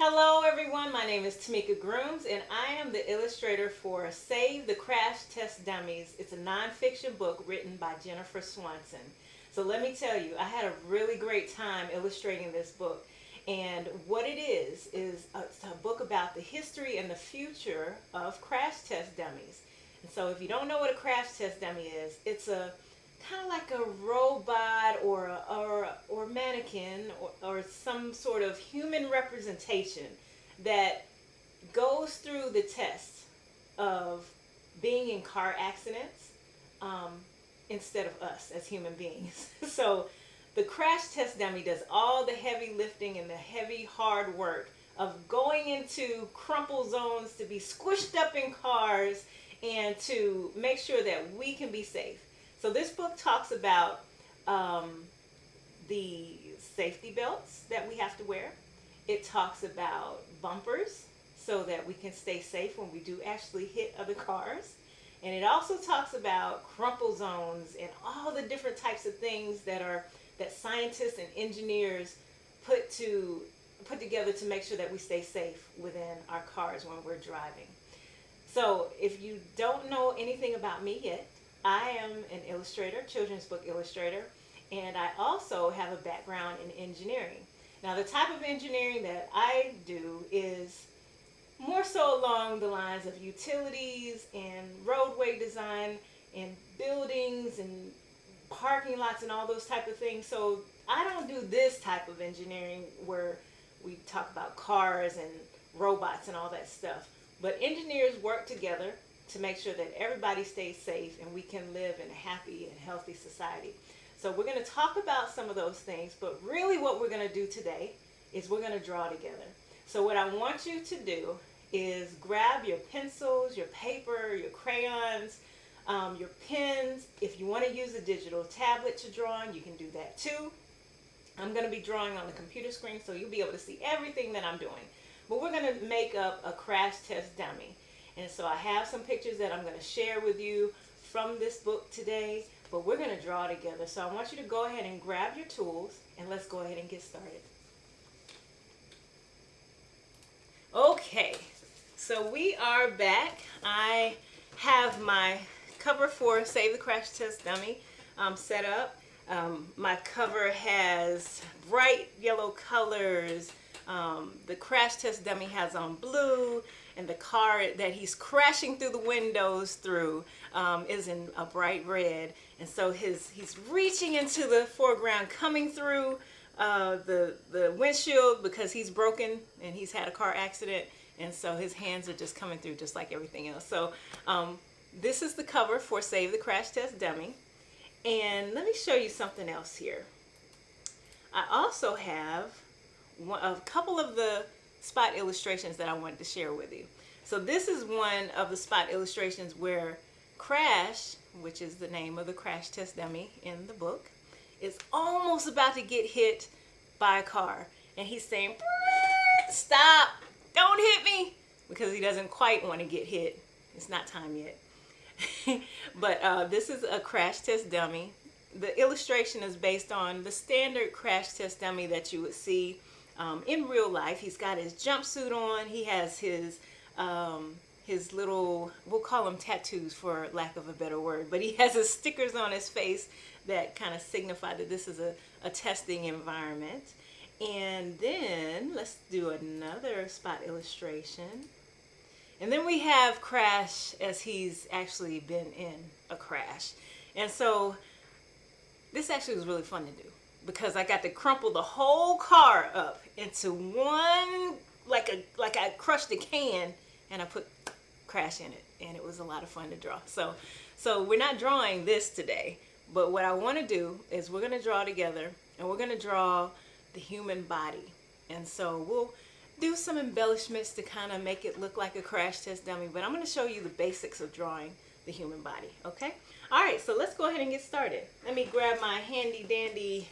Hello everyone, my name is TeMika Grooms and I am the illustrator for Save the Crash Test Dummies. It's a nonfiction book written by Jennifer Swanson. So let me tell you, I had a really great time illustrating this book. And what it is it's a book about the history and the future of crash test dummies. And so if you don't know what a crash test dummy is, it's a kind of like a robot or mannequin or some sort of human representation that goes through the test of being in car accidents um, instead of us as human beings. So the crash test dummy does all the heavy lifting and the heavy hard work of going into crumple zones to be squished up in cars and to make sure that we can be safe. So this book talks about the safety belts that we have to wear. It talks about bumpers so that we can stay safe when we do actually hit other cars. And it also talks about crumple zones and all the different types of things that scientists and engineers put together to make sure that we stay safe within our cars when we're driving. So if you don't know anything about me yet, I am an illustrator, children's book illustrator, and I also have a background in engineering. Now the type of engineering that I do is more so along the lines of utilities and roadway design and buildings and parking lots and all those type of things. So I don't do this type of engineering where we talk about cars and robots and all that stuff. But engineers work together to make sure that everybody stays safe and we can live in a happy and healthy society. So we're going to talk about some of those things, but really what we're going to do today is we're going to draw together. So what I want you to do is grab your pencils, your paper, your crayons, your pens. If you want to use a digital tablet to draw on, you can do that too. I'm going to be drawing on the computer screen so you'll be able to see everything that I'm doing. But we're going to make up a crash test dummy. And so I have some pictures that I'm going to share with you from this book today, but we're going to draw together. So I want you to go ahead and grab your tools and let's go ahead and get started. Okay, so we are back. I have my cover for Save the Crash Test Dummy set up. My cover has bright yellow colors. The crash test dummy has on blue, and the car that he's crashing through the windows through is in a bright red. And so he's reaching into the foreground, coming through the windshield because he's broken and he's had a car accident, and so his hands are just coming through just like everything else. So this is the cover for Save the Crash Test Dummy. And let me show you something else here. I also have a couple of the spot illustrations that I wanted to share with you. So this is one of the spot illustrations where Crash, which is the name of the crash test dummy in the book, is almost about to get hit by a car. And he's saying, "Stop, don't hit me," because he doesn't quite want to get hit. It's not time yet. But this is a crash test dummy. The illustration is based on the standard crash test dummy that you would see in real life. He's got his jumpsuit on. He has his little, we'll call them tattoos for lack of a better word, but he has his stickers on his face that kind of signify that this is a testing environment. And then let's do another spot illustration. And then we have Crash as he's actually been in a crash. And so this actually was really fun to do because I got to crumple the whole car up into one, like I crushed a can and I put Crash in it, and it was a lot of fun to draw. So we're not drawing this today, but what I want to do is we're going to draw together and we're going to draw the human body. And so we'll do some embellishments to kind of make it look like a crash test dummy, but I'm going to show you the basics of drawing the human body, okay? All right, so let's go ahead and get started. Let me grab my handy dandy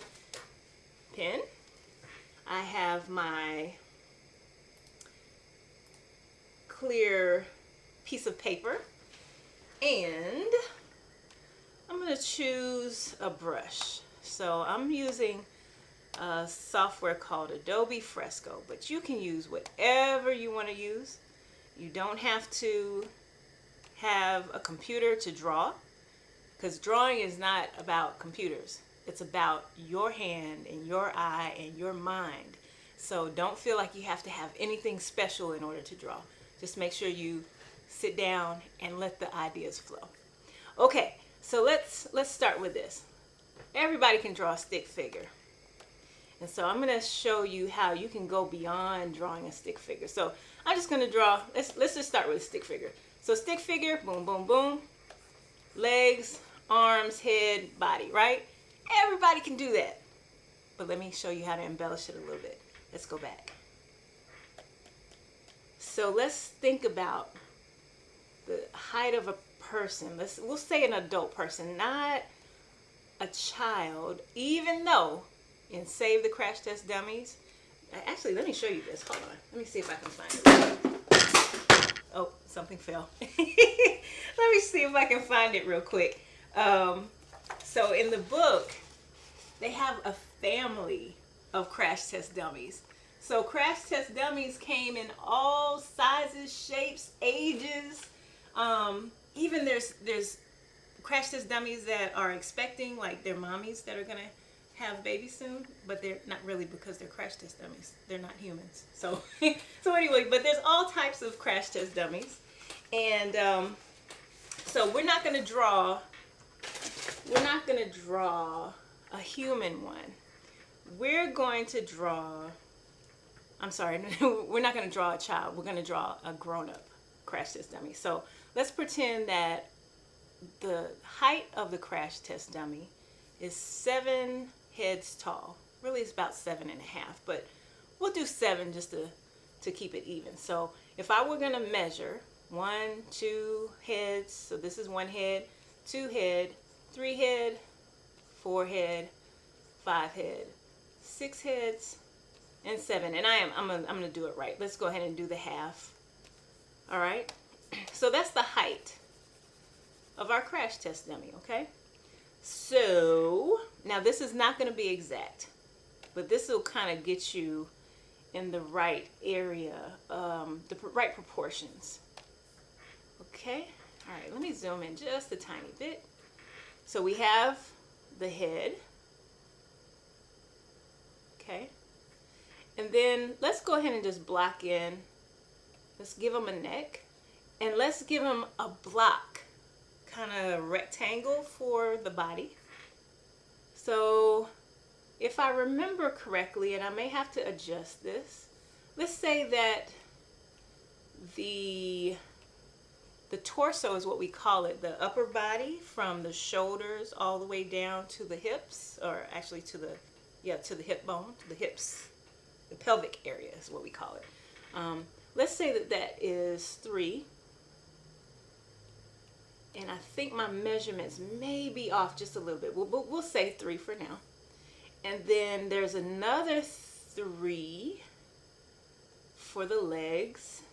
pen. I have my clear piece of paper, and I'm going to choose a brush. So I'm using software called Adobe Fresco, but you can use whatever you want to use. You don't have to have a computer to draw, because drawing is not about computers. It's about your hand and your eye and your mind. So don't feel like you have to have anything special in order to draw. Just make sure you sit down and let the ideas flow. Okay, so let's start with this. Everybody can draw a stick figure. And so I'm going to show you how you can go beyond drawing a stick figure. So I'm just going to draw, let's just start with a stick figure. So stick figure, boom, boom, boom, legs, arms, head, body, right? Everybody can do that. But let me show you how to embellish it a little bit. Let's go back. So let's think about the height of a person. We'll say an adult person, not a child, even though in Save the Crash Test Dummies, actually, let me show you this. Hold on. Let me see if I can find it. Oh, something fell. Let me see if I can find it real quick. So in the book, they have a family of crash test dummies. So crash test dummies came in all sizes, shapes, ages. Even there's crash test dummies that are expecting, like their mommies that are gonna have babies soon, but they're not really, because they're crash test dummies. They're not humans. So so anyway, but there's all types of crash test dummies, and so we're not gonna draw a human one. We're going to draw, I'm sorry, we're not going to draw a child. We're going to draw a grown-up crash test dummy. So let's pretend that the height of the crash test dummy is 7 heads tall. Really, it's about 7.5, but we'll do 7 just to keep it even. So if I were going to measure 1, 2 heads, so this is 1 head, 2 head, 3 head, 4 head, 5 head, 6 heads, and 7. And I'm gonna do it right. Let's go ahead and do the half. All right. So that's the height of our crash test dummy. Okay. So now this is not going to be exact, but this will kind of get you in the right area, the right proportions. Okay. All right. Let me zoom in just a tiny bit. So we have the head. Okay. And then let's go ahead and just block in. Let's give him a neck. And let's give him a block, kind of rectangle for the body. So if I remember correctly, and I may have to adjust this, let's say that the torso is what we call it, the upper body from the shoulders all the way down to the hips, or actually to the hip bone, to the hips, the pelvic area is what we call it. Let's say that is 3. And I think my measurements may be off just a little bit. We'll say 3 for now. And then there's another 3 for the legs.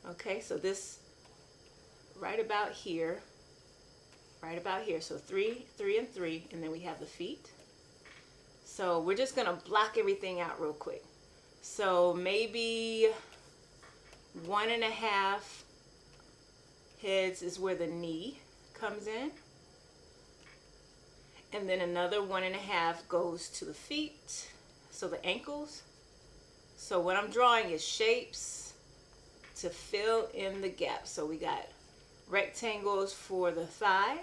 Okay, so this right about here. So 3, 3, and 3, and then we have the feet. So we're just gonna block everything out real quick. So maybe 1.5 heads is where the knee comes in. And then another 1.5 goes to the feet, so the ankles. So what I'm drawing is shapes to fill in the gaps. So we got rectangles for the thigh.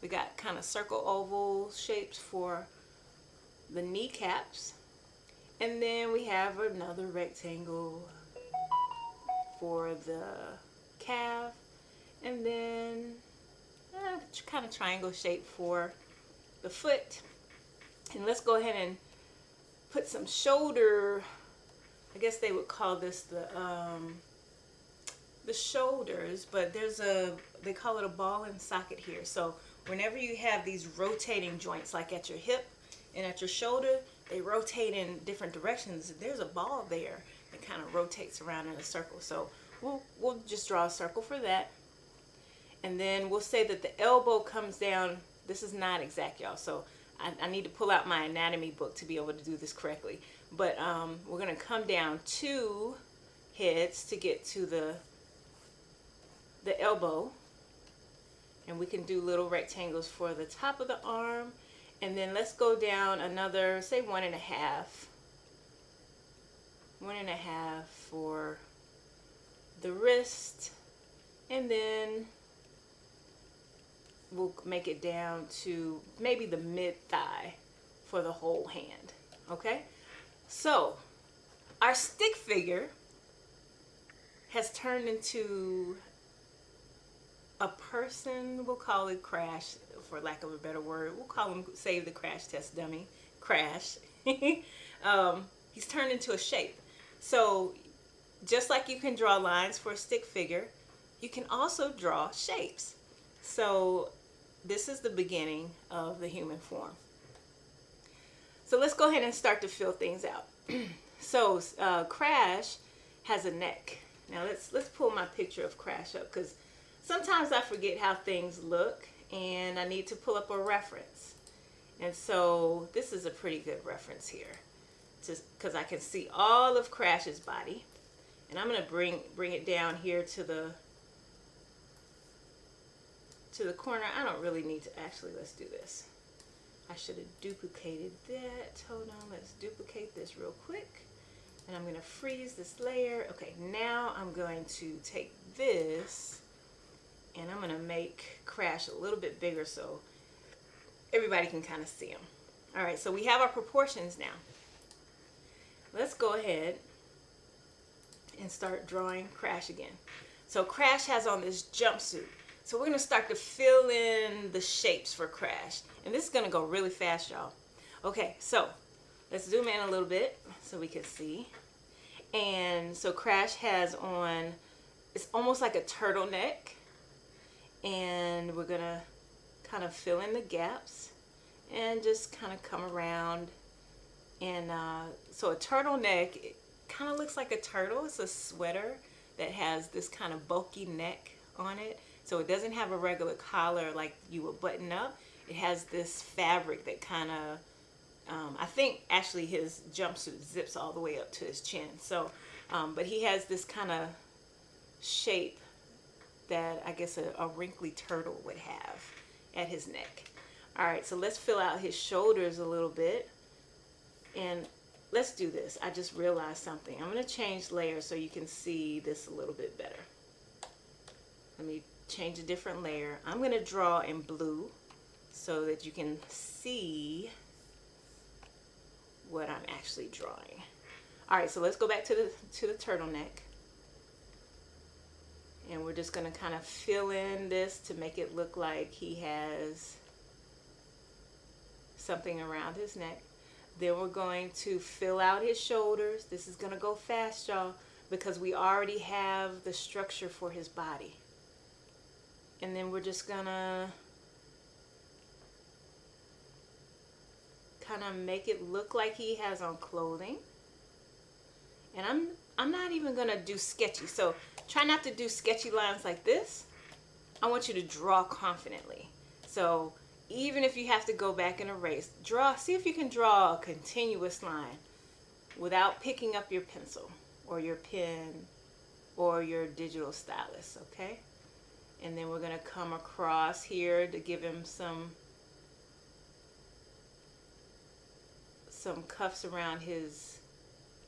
We got kind of circle oval shapes for the kneecaps. And then we have another rectangle for the calf. And then kind of triangle shape for the foot. And let's go ahead and put some shoulder, I guess they would call this the shoulders, but they call it a ball and socket here. So whenever you have these rotating joints, like at your hip and at your shoulder, they rotate in different directions. There's a ball there that kind of rotates around in a circle. So we'll just draw a circle for that. And then we'll say that the elbow comes down. This is not exact, y'all. So I need to pull out my anatomy book to be able to do this correctly. But we're going to come down 2 heads to get to the elbow. And we can do little rectangles for the top of the arm. And then let's go down another, say 1.5. 1.5 for the wrist. And then we'll make it down to maybe the mid-thigh for the whole hand. Okay? So, our stick figure has turned into a person. We'll call it Crash, for lack of a better word. We'll call him, save the crash test dummy, Crash. He's turned into a shape. So just like you can draw lines for a stick figure, you can also draw shapes. So this is the beginning of the human form. So let's go ahead and start to fill things out. So Crash has a neck. Now let's pull my picture of Crash up, because sometimes I forget how things look and I need to pull up a reference. And so this is a pretty good reference here, just because I can see all of Crash's body. And I'm going to bring it down here to the corner. I don't really need to, actually, let's do this. I should have duplicated that. Hold on, let's duplicate this real quick. And I'm going to freeze this layer. Okay, now I'm going to take this and I'm going to make Crash a little bit bigger so everybody can kind of see him. All right, so we have our proportions now. Let's go ahead and start drawing Crash again. So Crash has on this jumpsuit. So we're going to start to fill in the shapes for Crash. And this is going to go really fast, y'all. Okay, so let's zoom in a little bit so we can see. And so Crash has on, it's almost like a turtleneck. And we're going to kind of fill in the gaps and just kind of come around. And so a turtleneck, it kind of looks like a turtle. It's a sweater that has this kind of bulky neck on it. So it doesn't have a regular collar like you would button up. It has this fabric that kind of, I think actually his jumpsuit zips all the way up to his chin. So, but he has this kind of shape that I guess a wrinkly turtle would have at his neck. All right, so let's fill out his shoulders a little bit. And let's do this. I just realized something. I'm going to change layers so you can see this a little bit better. Let me change a different layer. I'm going to draw in blue so that you can see what I'm actually drawing. All right, so let's go back to the turtleneck. And we're just going to kind of fill in this to make it look like he has something around his neck. Then we're going to fill out his shoulders. This is going to go fast, y'all, because we already have the structure for his body. And then we're just going to kind of make it look like he has on clothing. And I'm not even going to do sketchy. So try not to do sketchy lines like this. I want you to draw confidently. So even if you have to go back and erase, see if you can draw a continuous line without picking up your pencil or your pen or your digital stylus, okay? And then we're going to come across here to give him some cuffs around his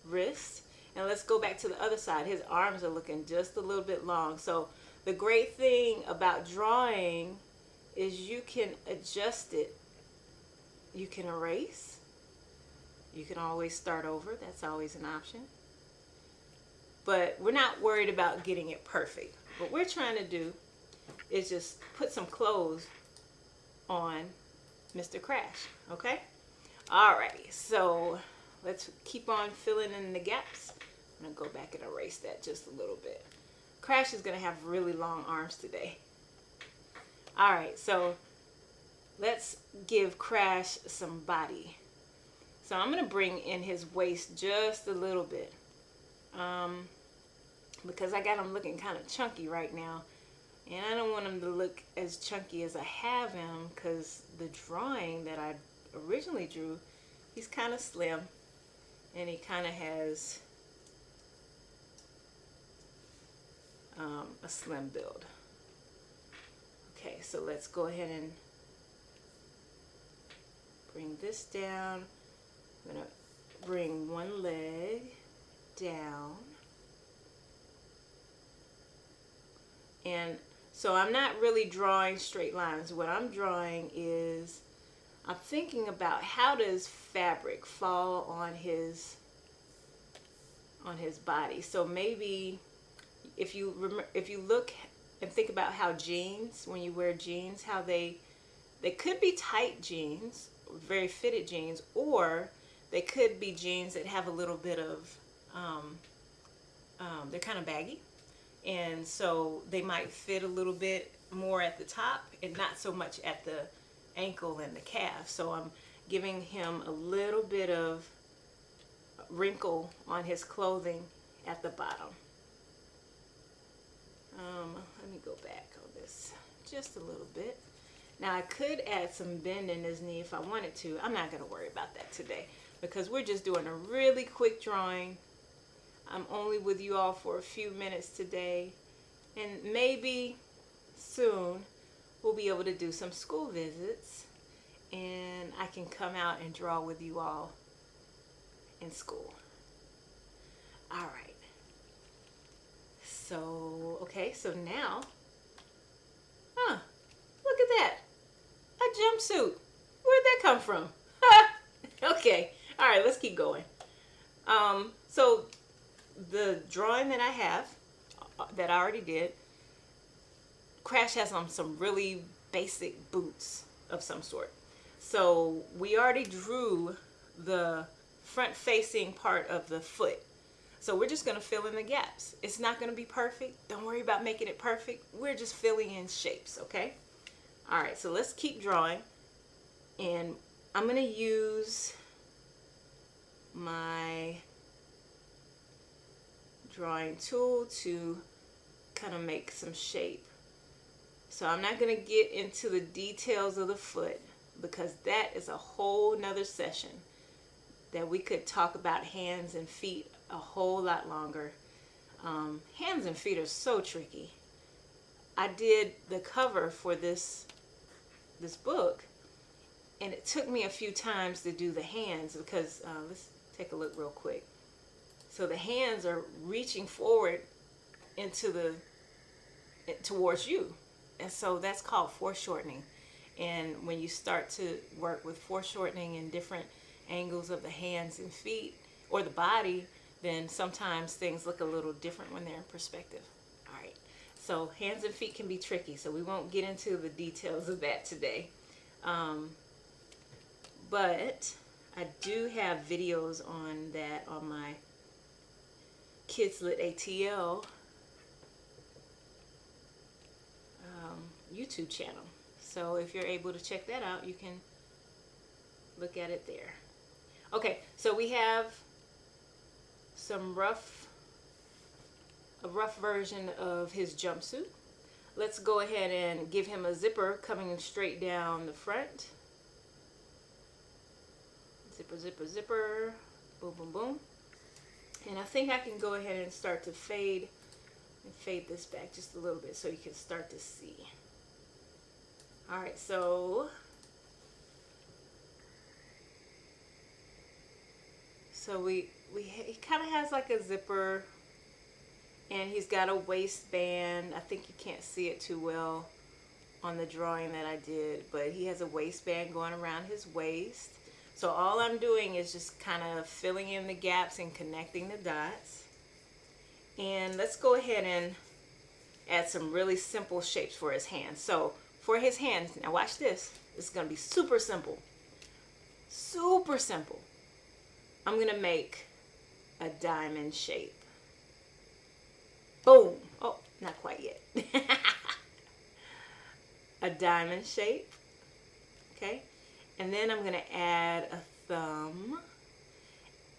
wrist. And let's go back to the other side. His arms are looking just a little bit long. So the great thing about drawing is you can adjust it. You can erase. You can always start over. That's always an option. But we're not worried about getting it perfect. What we're trying to do is just put some clothes on Mr. Crash, okay? Alrighty, so let's keep on filling in the gaps. I'm going to go back and erase that just a little bit. Crash is going to have really long arms today. Alright, so let's give Crash some body. So I'm going to bring in his waist just a little bit. Because I got him looking kind of chunky right now. And I don't want him to look as chunky as I have him, because the drawing that originally drew, he's kind of slim, and he kind of has a slim build. Okay, so let's go ahead and bring this down. I'm going to bring one leg down. And so I'm not really drawing straight lines. What I'm drawing is, I'm thinking about how does fabric fall on his body. So maybe if you look and think about how jeans, when you wear jeans, how they could be tight jeans, very fitted jeans, or they could be jeans that have a little bit of they're kind of baggy, and so they might fit a little bit more at the top and not so much at the ankle and the calf. So I'm giving him a little bit of wrinkle on his clothing at the bottom. Let me go back on this just a little bit. Now I could add some bend in his knee if I wanted to. I'm not going to worry about that today because we're just doing a really quick drawing. I'm only with you all for a few minutes today, and maybe soon we'll be able to do some school visits and I can come out and draw with you all in school. All right. So, okay, so now, look at that. A jumpsuit. Where'd that come from? Okay, all right, let's keep going. So the drawing that I have, that I already did, Crash has on some really basic boots of some sort. So we already drew the front-facing part of the foot. So we're just going to fill in the gaps. It's not going to be perfect. Don't worry about making it perfect. We're just filling in shapes, okay? All right, so let's keep drawing. And I'm going to use my drawing tool to kind of make some shape. So I'm not going to get into the details of the foot because that is a whole nother session that we could talk about hands and feet a whole lot longer. Hands and feet are so tricky. I did the cover for this book, and it took me a few times to do the hands because let's take a look real quick. So the hands are reaching forward towards you, and so that's called foreshortening. And when you start to work with foreshortening in different angles of the hands and feet or the body, then sometimes things look a little different when they're in perspective. All right, so hands and feet can be tricky, so we won't get into the details of that today. But I do have videos on that on my Kids Lit ATL YouTube channel. So if you're able to check that out, you can look at it there. Okay, so we have a rough version of his jumpsuit. Let's go ahead and give him a zipper coming straight down the front. Zipper, zipper, zipper, boom, boom, boom. And I think I can go ahead and start to fade this back just a little bit so you can start to see. All right, so he kind of has like a zipper, and he's got a waistband. I think you can't see it too well on the drawing that I did, but he has a waistband going around his waist. So all I'm doing is just kind of filling in the gaps and connecting the dots. And let's go ahead and add some really simple shapes for his hands. So for his hands, now watch this. This is going to be super simple. Super simple. I'm going to make a diamond shape. Boom. Oh, not quite yet. A diamond shape. Okay. And then I'm going to add a thumb.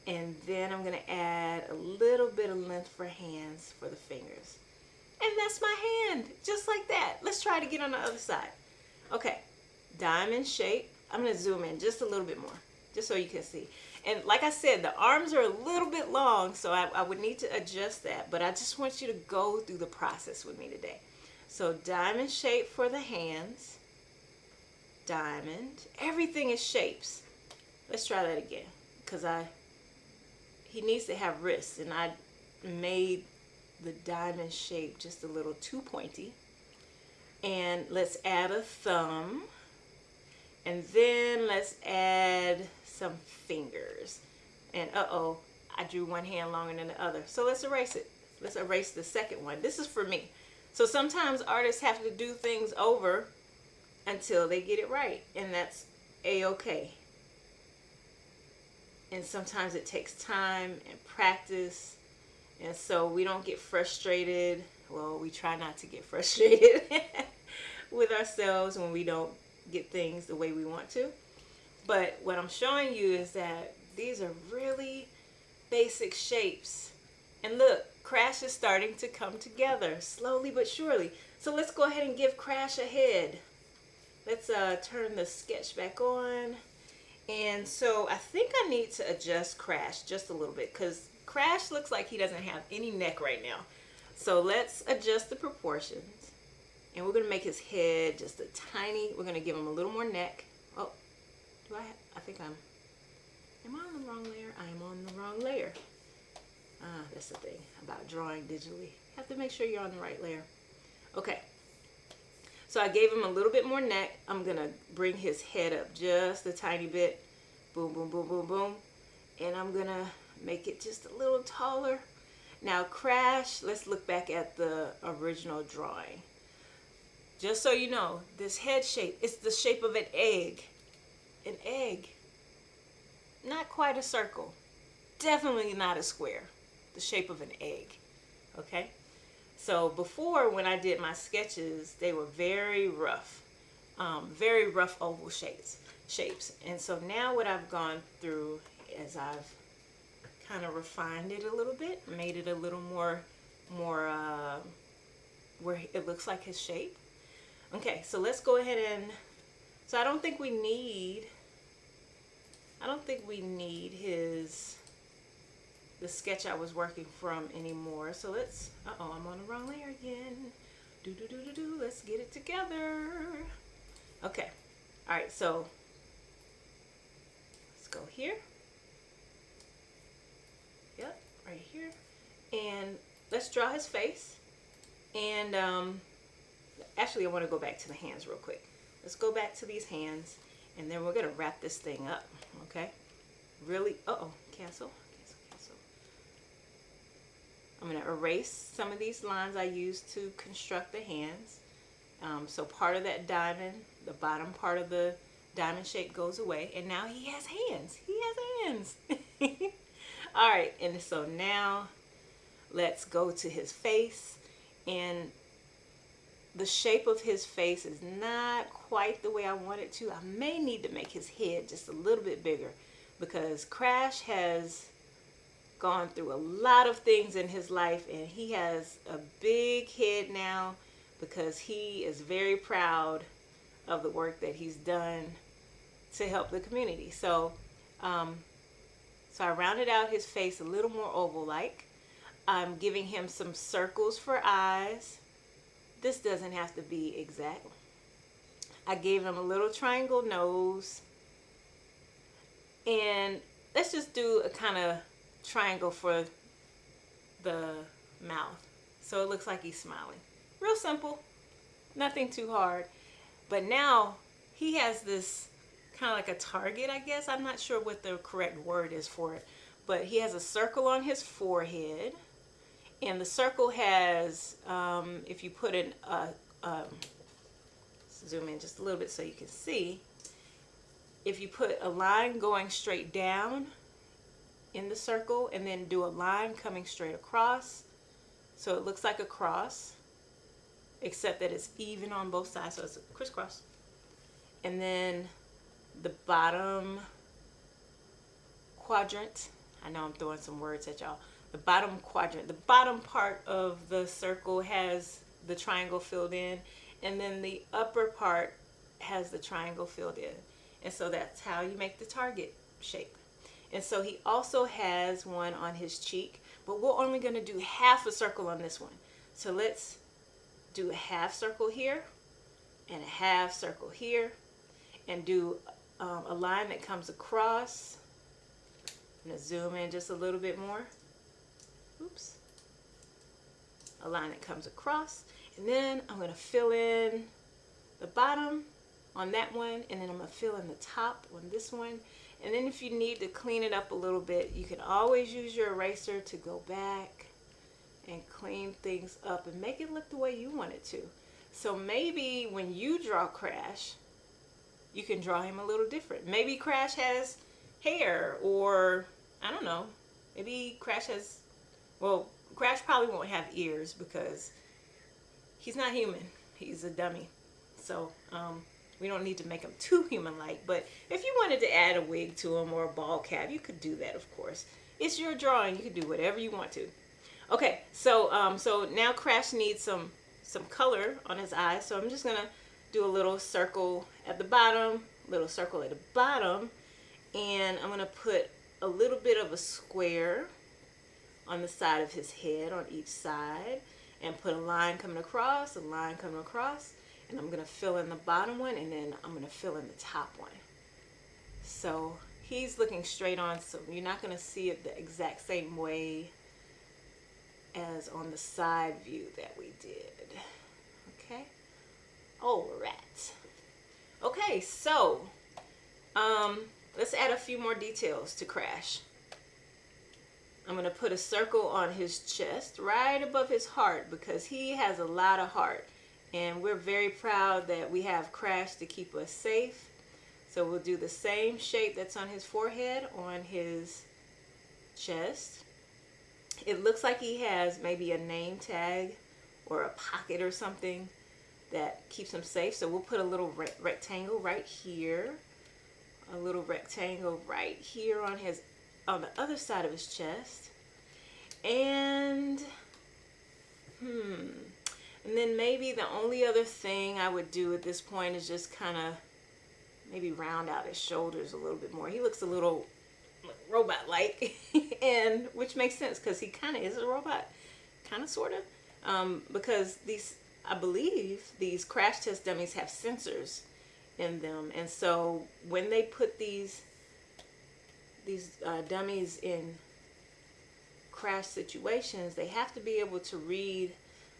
And then I'm going to add a little bit of length for hands for the fingers. And that's my hand. Just like that. Let's try it again on the other side. Okay. Diamond shape I'm going to zoom in just a little bit more, just so you can see. And like I said, the arms are a little bit long, so I would need to adjust that. But I just want you to go through the process with me today. So diamond shape for the hands. Diamond. Everything is shapes. Let's try that again, because he needs to have wrists, and I made the diamond shape just a little too pointy. And let's add a thumb, and then let's add some fingers. And I drew one hand longer than the other, so let's erase it. Let's erase the second one. This is for me. So sometimes artists have to do things over until they get it right, and that's a-okay. And sometimes it takes time and practice, and so we don't get frustrated. Well, we try not to get frustrated with ourselves when we don't get things the way we want to. But what I'm showing you is that these are really basic shapes. And look, Crash is starting to come together slowly but surely. So let's go ahead and give Crash a head. Let's turn the sketch back on. And so I think I need to adjust Crash just a little bit, because Crash looks like he doesn't have any neck right now. So let's adjust the proportions. And we're going to make his head just a tiny, we're going to give him a little more neck. Oh, I think am I on the wrong layer? I am on the wrong layer. That's the thing about drawing digitally. You have to make sure you're on the right layer. Okay. So I gave him a little bit more neck. I'm going to bring his head up just a tiny bit. Boom, boom, boom, boom, boom. And I'm going to make it just a little taller. Now Crash, let's look back at the original drawing. Just so you know, this head shape, it's the shape of an egg. An egg. Not quite a circle. Definitely not a square. The shape of an egg. Okay? So before, when I did my sketches, they were very rough oval shapes. And so now what I've gone through is I've kind of refined it a little bit, made it a little more where it looks like his shape. Okay, so let's go ahead and, so I don't think we need the sketch I was working from anymore. So let's, I'm on the wrong layer again. Let's get it together. Okay, all right, so let's go here. Yep, right here. And let's draw his face. And actually, I want to go back to the hands real quick. Let's go back to these hands, and then we're going to wrap this thing up, okay? Really, cancel. I'm going to erase some of these lines I used to construct the hands. So part of that diamond, the bottom part of the diamond shape goes away, and now he has hands. He has hands. All right, and so now let's go to his face. And the shape of his face is not quite the way I want it to. I may need to make his head just a little bit bigger, because Crash has gone through a lot of things in his life, and he has a big head now because he is very proud of the work that he's done to help the community. So so I rounded out his face a little more oval-like. I'm giving him some circles for eyes. This doesn't have to be exact. I gave him a little triangle nose. And let's just do a kind of triangle for the mouth, so it looks like he's smiling. Real simple, nothing too hard. But now he has this kind of like a target, I guess. I'm not sure what the correct word is for it, but he has a circle on his forehead, and the circle has, if you put in zoom in just a little bit so you can see, if you put a line going straight down in the circle, and then do a line coming straight across, so it looks like a cross, except that it's even on both sides, so it's a crisscross. And then the bottom quadrant, I know I'm throwing some words at y'all, the bottom quadrant, the bottom part of the circle has the triangle filled in, and then the upper part has the triangle filled in. And so that's how you make the target shape. And so he also has one on his cheek, but we're only going to do half a circle on this one. So let's do a half circle here and a half circle here, and do a line that comes across. I'm going to zoom in just a little bit more. Oops. A line that comes across, and then I'm going to fill in the bottom on that one, and then I'm going to fill in the top on this one. And then if you need to clean it up a little bit, you can always use your eraser to go back and clean things up and make it look the way you want it to. So maybe when you draw Crash, you can draw him a little different. Maybe Crash has hair, or I don't know, maybe Crash has, well, Crash probably won't have ears because he's not human. He's a dummy. So we don't need to make him too human-like. But if you wanted to add a wig to him or a ball cap, you could do that, of course. It's your drawing. You can do whatever you want to. Okay, so so now Crash needs some color on his eyes. So I'm just gonna do a little circle at the bottom, little circle at the bottom, and I'm gonna put a little bit of a square on the side of his head on each side, and put a line coming across, a line coming across, and I'm gonna fill in the bottom one, and then I'm gonna fill in the top one. So he's looking straight on, so you're not gonna see it the exact same way as on the side view that we did. Okay, all right. Okay, so let's add a few more details to Crash. I'm going to put a circle on his chest right above his heart because he has a lot of heart, and we're very proud that we have Crash to keep us safe. So we'll do the same shape that's on his forehead on his chest. It looks like he has maybe a name tag or a pocket or something that keeps him safe. So we'll put a little rectangle right here, a little rectangle right here on the other side of his chest, and then maybe the only other thing I would do at this point is just kind of maybe round out his shoulders a little bit more. He looks a little robot-like, and which makes sense because he kind of is a robot, kind of, sort of, because I believe these crash test dummies have sensors in them, and so when they put these dummies in crash situations, they have to be able to read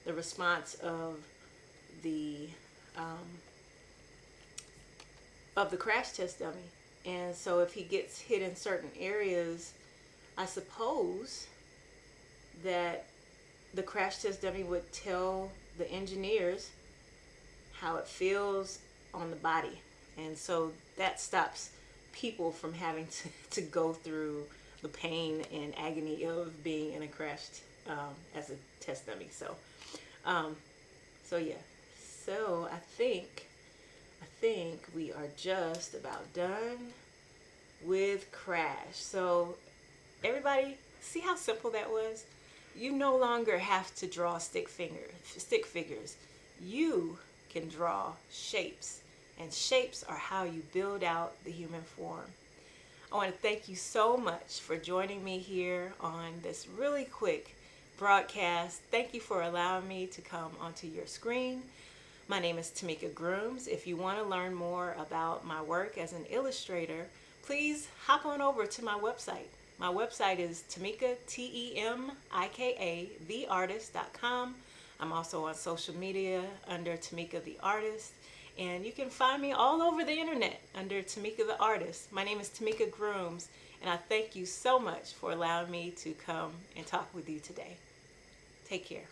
the response of the crash test dummy. And so if he gets hit in certain areas, I suppose that the crash test dummy would tell the engineers how it feels on the body, and so that stops people from having to go through the pain and agony of being in a crash as a test dummy. So so yeah, so I think we are just about done with Crash. So everybody, see how simple that was? You no longer have to draw stick figures. You can draw shapes, and shapes are how you build out the human form. I want to thank you so much for joining me here on this really quick broadcast. Thank you for allowing me to come onto your screen. My name is TeMika Grooms. If you want to learn more about my work as an illustrator, please hop on over to my website. My website is TeMika, TeMika, theartist.com. I'm also on social media under TeMika the Artist, and you can find me all over the internet under TeMika the Artist. My name is TeMika Grooms, and I thank you so much for allowing me to come and talk with you today. Take care.